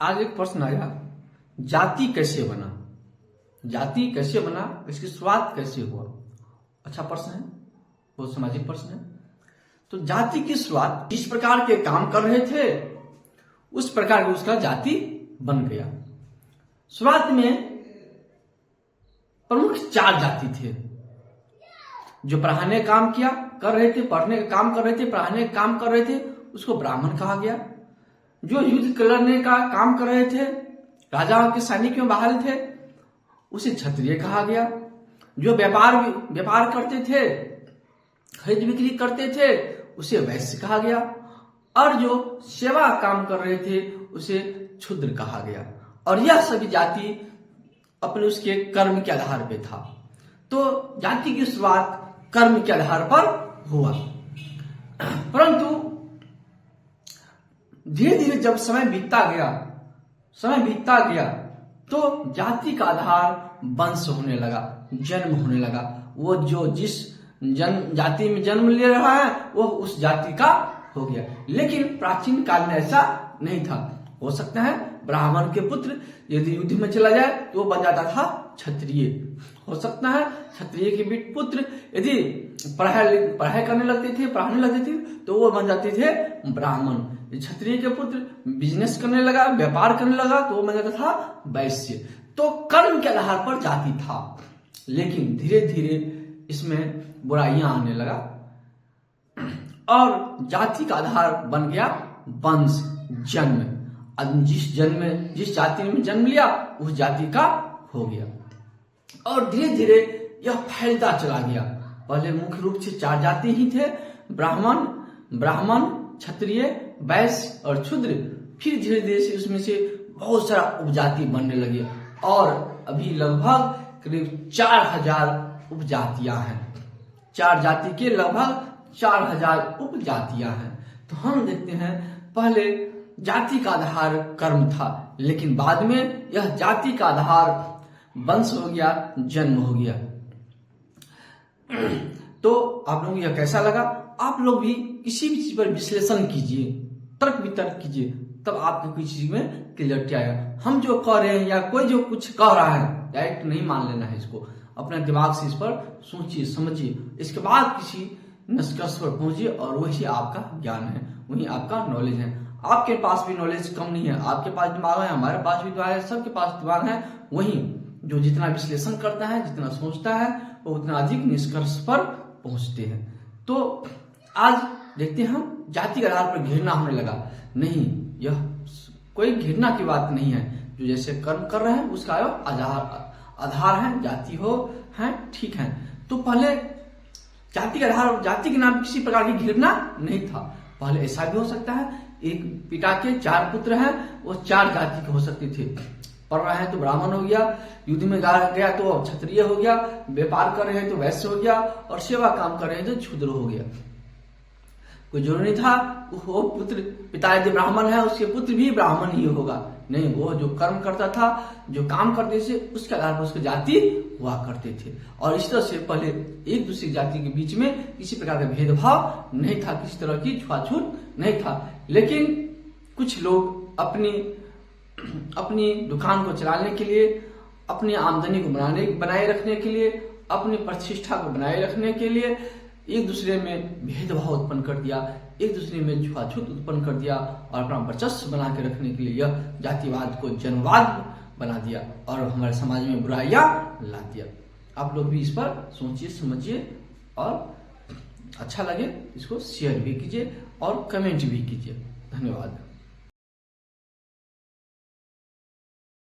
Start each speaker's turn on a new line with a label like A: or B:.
A: आज एक प्रश्न आया, जाति कैसे बना? जाति कैसे बना, इसकी शुरुआत कैसे हुआ? अच्छा प्रश्न है, बहुत सामाजिक प्रश्न है। तो जाति की शुरुआत जिस प्रकार के काम कर रहे थे उस प्रकार की उसका जाति बन गया। शुरुआत में प्रमुख 4 जाति थे। जो पढ़ाने का काम किया कर रहे थे, पढ़ने का काम कर रहे थे, पढ़ाने का काम कर रहे थे, उसको ब्राह्मण कहा गया। जो युद्ध करने का काम कर रहे थे, राजाओं के सैनिक में बहाल थे, उसे क्षत्रिय कहा गया। जो व्यापार करते थे, खरीद बिक्री करते थे, उसे वैश्य कहा गया। और जो सेवा काम कर रहे थे उसे क्षुद्र कहा गया। और यह सभी जाति अपने उसके कर्म के आधार पे था। तो जाति की शुरुआत कर्म के आधार पर हुआ, परंतु धीरे धीरे जब समय बीतता गया तो जाति का आधार वंश होने लगा, जन्म होने लगा। वो जो जिस जाति में जन्म ले रहा है वो उस जाति का हो गया। लेकिन प्राचीन काल में ऐसा नहीं था। हो सकता है ब्राह्मण के पुत्र यदि युद्ध में चला जाए तो वो बन जाता था क्षत्रिय। हो सकता है क्षत्रिय के पुत्र यदि पढ़ाई करने लगते थे, पढ़ाने लगते थे, तो वो बन जाते थे ब्राह्मण। क्षत्रिय के पुत्र बिजनेस करने लगा, व्यापार करने लगा, तो वो बन जाता था वैश्य। तो कर्म के आधार पर जाति था। लेकिन धीरे धीरे इसमें बुराइयां आने लगा और जाति का आधार बन गया वंश, जन्म। जिस जाति में जन्म लिया उस जाति का हो गया। और धीरे धीरे यह फैलता चला गया। पहले मुख्य रूप से 4 जाति ही थे, ब्राह्मण, क्षत्रिय, वैश्य और शूद्र। फिर धीरे धीरे से उसमें से बहुत सारा उपजाति बनने लगे और अभी लगभग करीब 4000 उपजातियां हैं। 4 जाति के लगभग 4000 उपजातियां हैं। तो हम देखते हैं पहले जाति का आधार कर्म था, लेकिन बाद में यह जाति का आधार वंश हो गया, जन्म हो गया। तो आप लोगों को यह कैसा लगा? आप लोग भी किसी भी चीज पर विश्लेषण कीजिए, तर्क वितर्क कीजिए, तब आपको किसी चीज में क्लियरिटी आएगा। हम जो कह रहे हैं या कोई जो कुछ कह रहा है डायरेक्ट नहीं मान लेना है। इसको अपने दिमाग से इस पर सोचिए, समझिए, इसके बाद किसी निष्कर्ष पर पहुंचिए और वही आपका ज्ञान है, वही आपका नॉलेज है। आपके पास भी नॉलेज कम नहीं है, आपके पास दिमाग है, हमारे पास भी दिमाग है, सबके पास दिमाग है। वही जो जितना विश्लेषण करता है, जितना सोचता है, वो उतना अधिक निष्कर्ष पर पहुंचते हैं। तो आज देखते हैं हम जाति के आधार पर घृणा होने लगा। नहीं, यह कोई घृणा की बात नहीं है। जो जैसे कर्म कर रहे हैं उसका आधार है, जाति हो है, ठीक है। तो पहले जाति के आधार, जाति के नाम किसी प्रकार की घृणा नहीं था। पहले ऐसा भी हो सकता है एक पिता के 4 पुत्र हैं, वो 4 जाति के हो सकते थे। पढ़ रहे हैं तो ब्राह्मण हो गया, युद्ध में गया तो क्षत्रिय हो गया, व्यापार कर रहे हैं तो वैश्य हो गया, और सेवा काम कर रहे हैं तो शूद्र हो गया। कोई जरूरी नहीं था वो पुत्र, पिता यदि ब्राह्मण है उसके पुत्र भी ब्राह्मण ही होगा। नहीं, वो जो कर्म करता था, जो काम करते थे, उसके आधार पर उसकी जाति हुआ करते थे। और इस तरह से पहले एक दूसरी जाति के बीच में किसी प्रकार का भेदभाव नहीं था, किसी तरह की छुआछूत नहीं था। लेकिन कुछ लोग अपनी दुकान को चलाने के लिए, अपनी आमदनी को बनाए रखने के लिए, अपनी प्रतिष्ठा को बनाए रखने के लिए एक दूसरे में भेदभाव उत्पन्न कर दिया, एक दूसरे में छुआछूत उत्पन्न कर दिया और अपना वर्चस्व बना के रखने के लिए यह जातिवाद को जन्मवाद बना दिया और हमारे समाज में बुराइयां ला दिया। आप लोग भी इस पर सोचिए, समझिए, और अच्छा लगे इसको शेयर भी कीजिए और कमेंट भी कीजिए। धन्यवाद।